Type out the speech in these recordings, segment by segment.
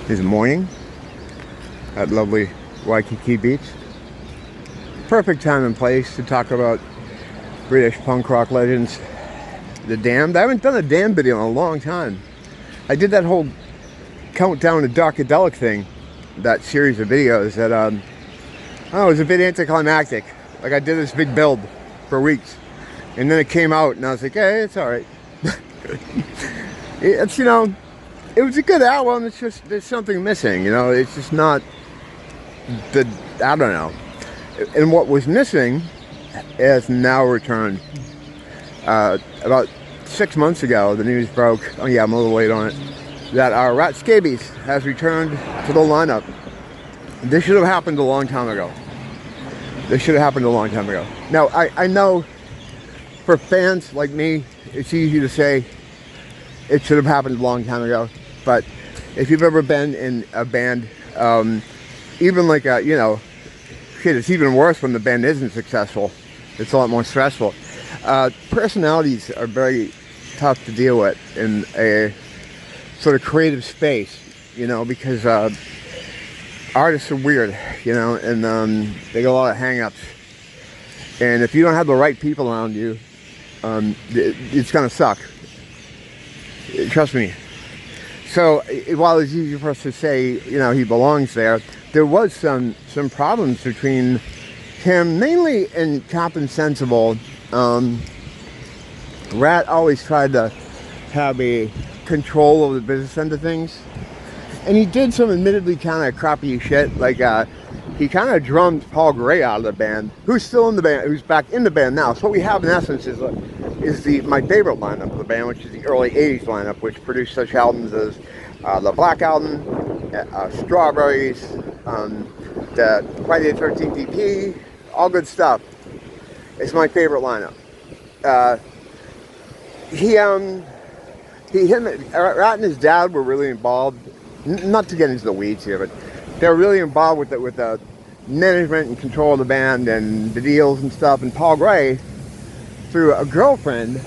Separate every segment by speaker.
Speaker 1: It's morning at lovely Waikiki Beach. Perfect time and place to talk about British punk rock legends. The Damned. I haven't done a Damned video in a long time. I did that whole countdown to Darkadelic thing, that series of videos that, it was a bit anticlimactic. Like, I did this big build for weeks, and then it came out, and I was like, hey, it's alright. It's, it was a good album, it's just, there's something missing, it's just not I don't know. And what was missing has now returned. About 6 months ago, the news broke, oh yeah, I'm a little late on it, that our Rat Scabies has returned to the lineup. This should have happened a long time ago. Now, I know for fans like me, it's easy to say it should have happened a long time ago. But if you've ever been in a band, even like it's even worse when the band isn't successful. It's a lot more stressful. Personalities are very tough to deal with in a sort of creative space, because artists are weird, and they get a lot of hang-ups. And if you don't have the right people around you, it's gonna suck. Trust me. So while it's easy for us to say, he belongs there, there was some problems between him, mainly in Captain Sensible. Rat always tried to have a control over the business end of things, and he did some admittedly kind of crappy shit. Like he kind of drummed Paul Gray out of the band, who's still in the band, who's back in the band now. So what we have in essence is my favorite lineup of the band, which is the early 80s lineup, which produced such albums as the Black Album, Strawberries, the Friday the 13th EP, all good stuff. It's my favorite lineup. Rat and his dad were really involved, not to get into the weeds here, but they were really involved with the management and control of the band and the deals and stuff. And Paul Gray, through a girlfriend,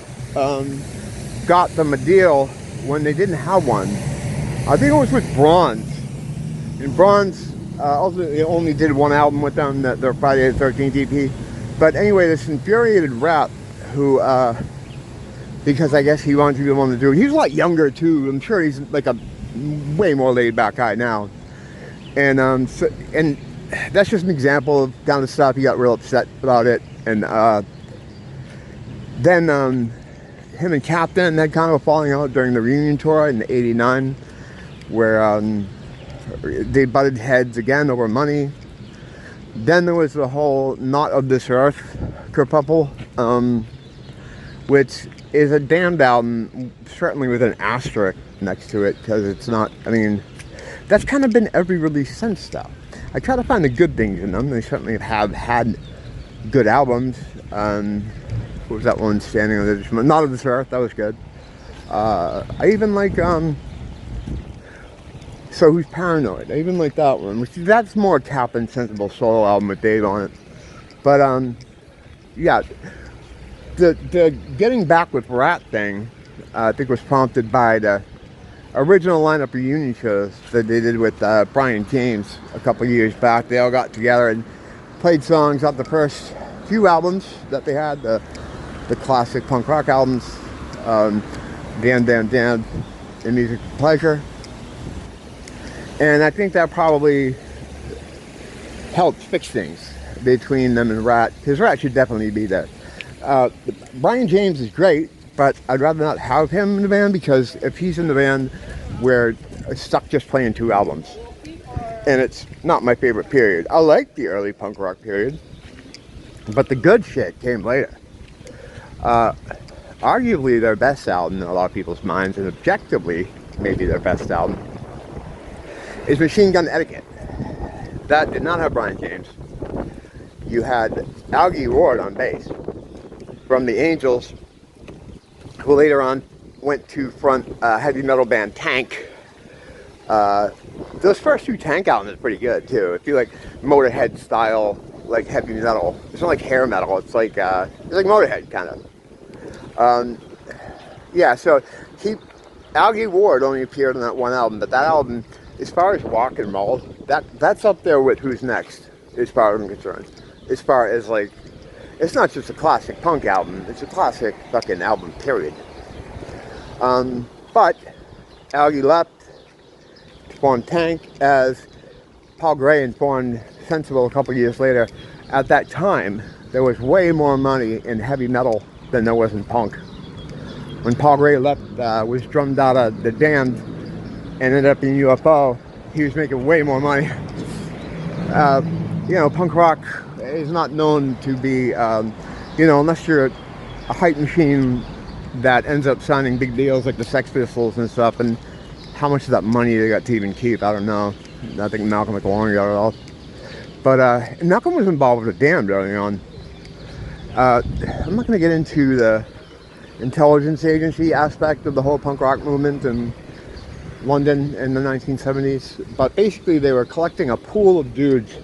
Speaker 1: got them a deal when they didn't have one. I think it was with Bronze. And Bronze ultimately only did one album with them, their Friday the 13th EP. But anyway, this infuriated Rat, who, because I guess he wanted to be the one to do it. He's a lot younger too. I'm sure he's like a way more laid back guy now. And and that's just an example of kind of stuff. He got real upset about it. And then him and Captain had kind of a falling out during the reunion tour in '89, where they butted heads again over money. Then there was the whole Not of This Earth kerfuffle, which is a Damned album, certainly with an asterisk next to it, because it's not, that's kind of been every release since, though. I try to find the good things in them. They certainly have had good albums. What was that one, Standing on the Edge? Not of This Earth, that was good. I even like, So Who's Paranoid? I even like that one, which that's more Captain Sensible solo album with Dave on it. But, yeah. The getting back with Rat thing, I think was prompted by the original lineup reunion shows that they did with Brian James a couple years back. They all got together and played songs off the first few albums that they had, the classic punk rock albums, Damned, and Music of Pleasure. And I think that probably helped fix things between them and Rat, because Rat should definitely be there. Brian James is great, but I'd rather not have him in the band, because if he's in the band, we're stuck just playing 2 albums. And it's not my favorite period. I like the early punk rock period, but the good shit came later. Arguably their best album in a lot of people's minds, and objectively maybe their best album, is Machine Gun Etiquette. That did not have Brian James. You had Algie Ward on bass from the Angels, who later on went to front heavy metal band Tank. Those first 2 Tank albums are pretty good too. If you like Motorhead style, like heavy metal, it's not like hair metal. It's like Motorhead kind of. Yeah, so Algie Ward only appeared on that one album, but that album as far as rock and roll, that's up there with Who's Next, as far as I'm concerned. As far as like, it's not just a classic punk album, it's a classic fucking album, period. But Algie left to form Tank, as Paul Gray informed Sensible a couple years later. At that time, there was way more money in heavy metal than there was in punk. When Paul Gray left, was drummed out of The Damned and ended up in UFO, he was making way more money. You know, punk rock is not known to be, you know, unless you're a hype machine that ends up signing big deals like the Sex Pistols and stuff, and how much of that money they got to even keep, I don't know. I think Malcolm McLaren got it all. But Malcolm was involved with The Damned early on. I'm not going to get into the intelligence agency aspect of the whole punk rock movement in London in the 1970s, but basically they were collecting a pool of dudes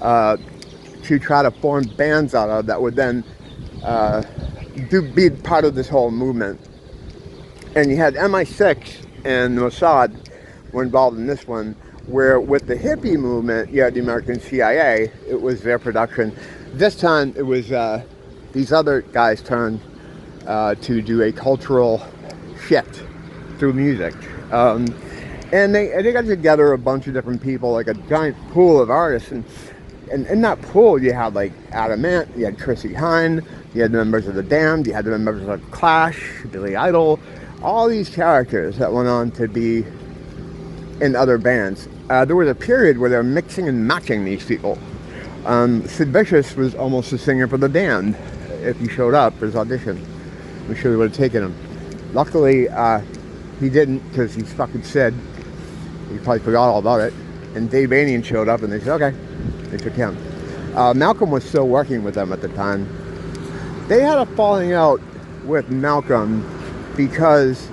Speaker 1: to try to form bands out of that would then be part of this whole movement. And you had MI6 and Mossad were involved in this one, where with the hippie movement, you had the American CIA. It was their production. This time it was these other guys' turn to do a cultural shift through music. And they got together a bunch of different people, like a giant pool of artists. And in that pool, you had like Adam Ant, you had Chrissie Hynde, you had the members of The Damned, you had the members of Clash, Billy Idol, all these characters that went on to be in other bands. There was a period where they were mixing and matching these people. Sid Vicious was almost a singer for The Damned if he showed up for his audition. I'm sure they would have taken him. Luckily, he didn't, because he's fucking Sid. He probably forgot all about it. And Dave Anian showed up and they said, okay. They took him. Malcolm was still working with them at the time. They had a falling out with Malcolm because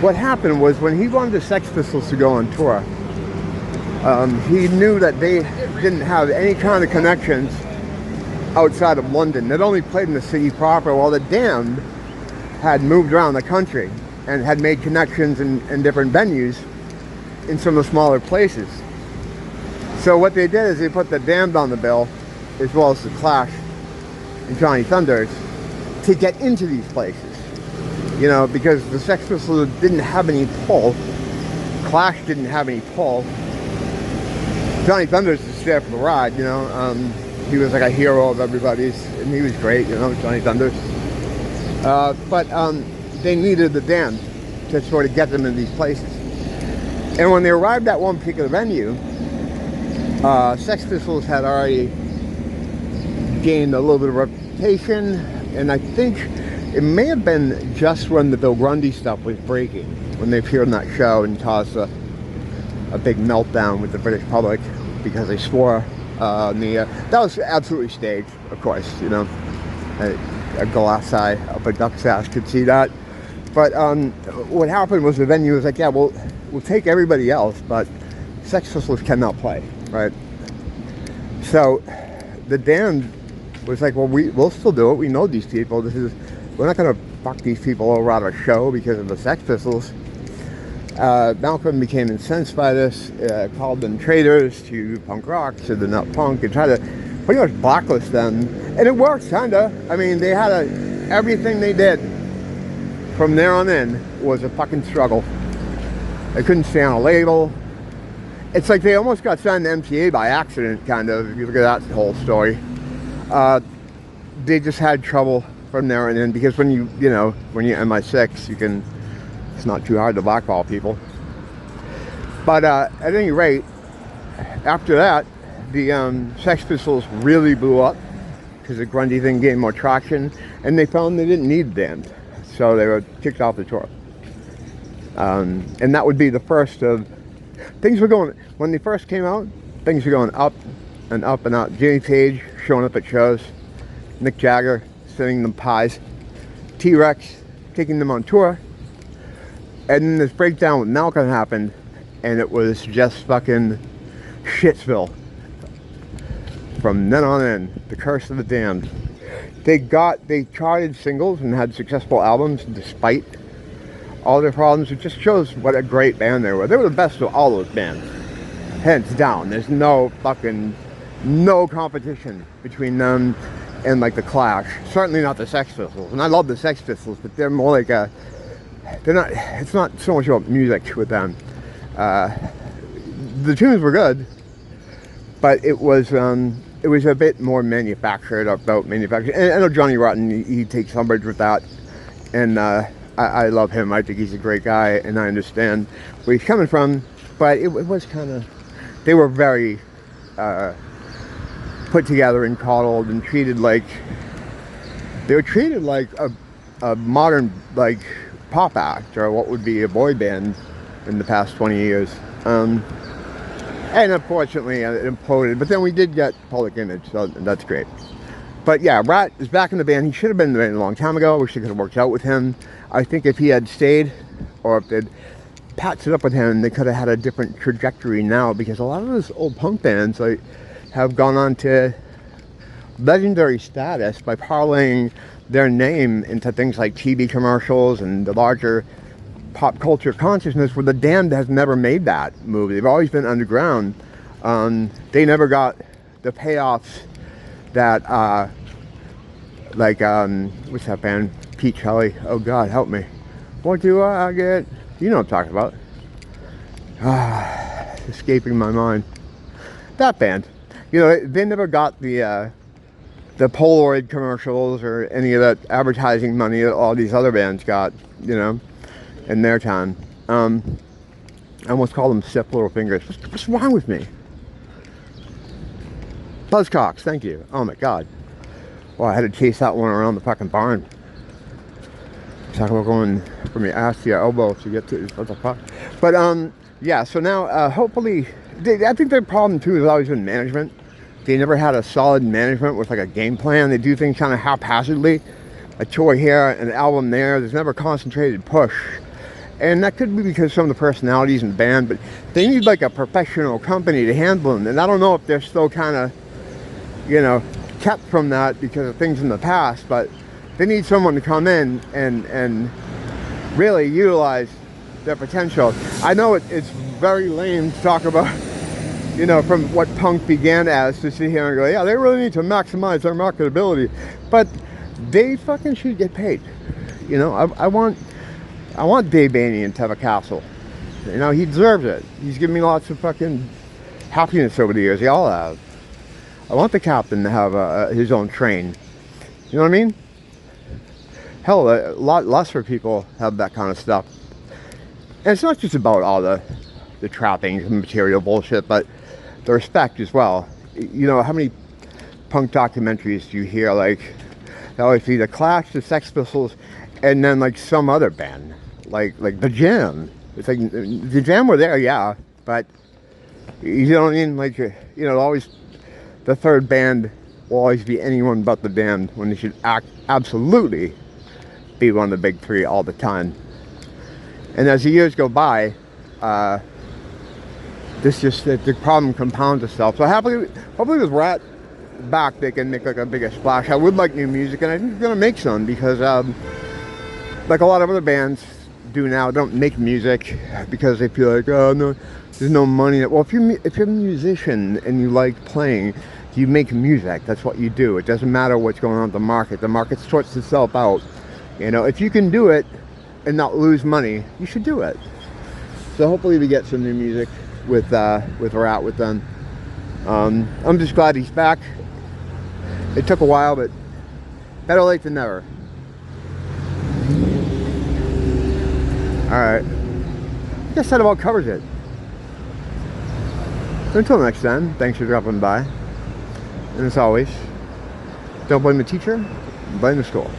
Speaker 1: what happened was when he wanted the Sex Pistols to go on tour, he knew that they didn't have any kind of connections outside of London. They'd only played in the city proper, while The Damned had moved around the country and had made connections in different venues in some of the smaller places. So what they did is they put The Damned on the bill, as well as the Clash and Johnny Thunders, to get into these places. You know, because the Sex Pistols didn't have any pull, Clash didn't have any pull. Johnny Thunders was there for the ride, you know. He was like a hero of everybody's, and he was great, you know, Johnny Thunders. But they needed The Damned to sort of get them in these places. And when they arrived at one particular venue, Sex Pistols had already gained a little bit of reputation, and I think it may have been just when the Bill Grundy stuff was breaking, when they appeared on that show and caused a big meltdown with the British public because they swore on the that was absolutely staged, of course, you know. A glass eye up a duck's ass could see that. But what happened was the venue was like, yeah, we'll take everybody else, but Sex Pistols cannot play, right? So The Damned was like, well, we'll still do it. We know these people. We're not going to fuck these people over out of a show because of the Sex Pistols. Malcolm became incensed by this, called them traitors to punk rock, said they're not punk, and tried to pretty much blacklist them. And it worked, kinda. I mean, they had everything they did from there on in was a fucking struggle. They couldn't stay on a label. It's like they almost got signed to MTA by accident, kind of, if you look at that whole story. They just had trouble from there on in, because when you're MI6, it's not too hard to blackball people. But at any rate, after that, the Sex Pistols really blew up because the Grundy thing gained more traction, and they found they didn't need The Damned, so they were kicked off the tour. And that would be the first of things were going. When they first came out, things were going up and up and up. Jimmy Page showing up at shows, Mick Jagger sending them pies, T-Rex taking them on tour, and then this breakdown with Malcolm happened, and it was just fucking shitsville. From then on in, the curse of The Damned. They charted singles and had successful albums despite all their problems. It just shows what a great band they were. They were the best of all those bands, hands down. There's no competition between them and like the Clash. Certainly not the Sex Pistols. And I love the Sex Pistols, but they're more like it's not so much about music with them. The tunes were good, but it was a bit more manufactured, about manufactured. And I know Johnny Rotten, he takes umbrage with that, and I love him. I think he's a great guy, and I understand where he's coming from. But it was kind of, they were very put together and coddled and treated like, they were treated like a modern like pop act, or what would be a boy band in the past 20 years. And unfortunately it imploded, but then we did get Public Image, so that's great. But yeah, Rat is back in the band. He should have been in the band a long time ago. I wish they could have worked out with him. I think if he had stayed, or if they'd patched it up with him, they could have had a different trajectory now, because a lot of those old punk bands like have gone on to legendary status by parlaying their name into things like TV commercials and the larger pop culture consciousness, where the Damned has never made that move. They've always been underground. They never got the payoffs that what's that band, Pete Kelly, oh god help me, what do I get, you know what I'm talking about, escaping my mind, that band, you know, they never got the Polaroid commercials or any of that advertising money that all these other bands got, you know, in their time. I almost call them stiff little fingers. What's wrong with me? Buzzcocks, thank you. Oh my god. Well, I had to chase that one around the fucking barn. Talk about going from your ass to your elbow to get to what the fuck. But yeah, so now hopefully, I think their problem too has always been management. They never had a solid management with like a game plan. They do things kind of haphazardly. A tour here, an album there. There's never a concentrated push. And that could be because some of the personalities in the band, but they need like a professional company to handle them. And I don't know if they're still kind of, you know, kept from that because of things in the past, but they need someone to come in and really utilize their potential. I know it's very lame to talk about, you know, from what punk began as, to sit here and go, yeah, they really need to maximize their marketability, but they fucking should get paid. You know, I want Dave Banian to have a castle. You know, he deserves it. He's given me lots of fucking happiness over the years. They all have. I want the captain to have his own train. You know what I mean? Hell, a lot lesser people have that kind of stuff. And it's not just about all the trappings and material bullshit, but the respect as well. You know, how many punk documentaries do you hear, like, they always be the Clash, the Sex Pistols, and then like some other band, like the Jam. It's like the Jam were there, yeah, but you know what I mean? Like, you know, always the third band will always be anyone but the band, when they should absolutely be one of the big three all the time. And as the years go by, the problem compounds itself. So hopefully with Rat back, they can make like a bigger splash. I would like new music, and I think they're gonna make some, because like a lot of other bands do now, don't make music because they feel like, oh no, there's no money. Well, if you're a musician and you like playing, you make music. That's what you do. It doesn't matter what's going on with the market. The market sorts itself out. You know, if you can do it and not lose money, you should do it. So hopefully we get some new music with Rat with them. I'm just glad he's back. It took a while, but better late than never. Alright. I guess that about covers it. So until next time, thanks for dropping by. And as always, don't blame the teacher, blame the school.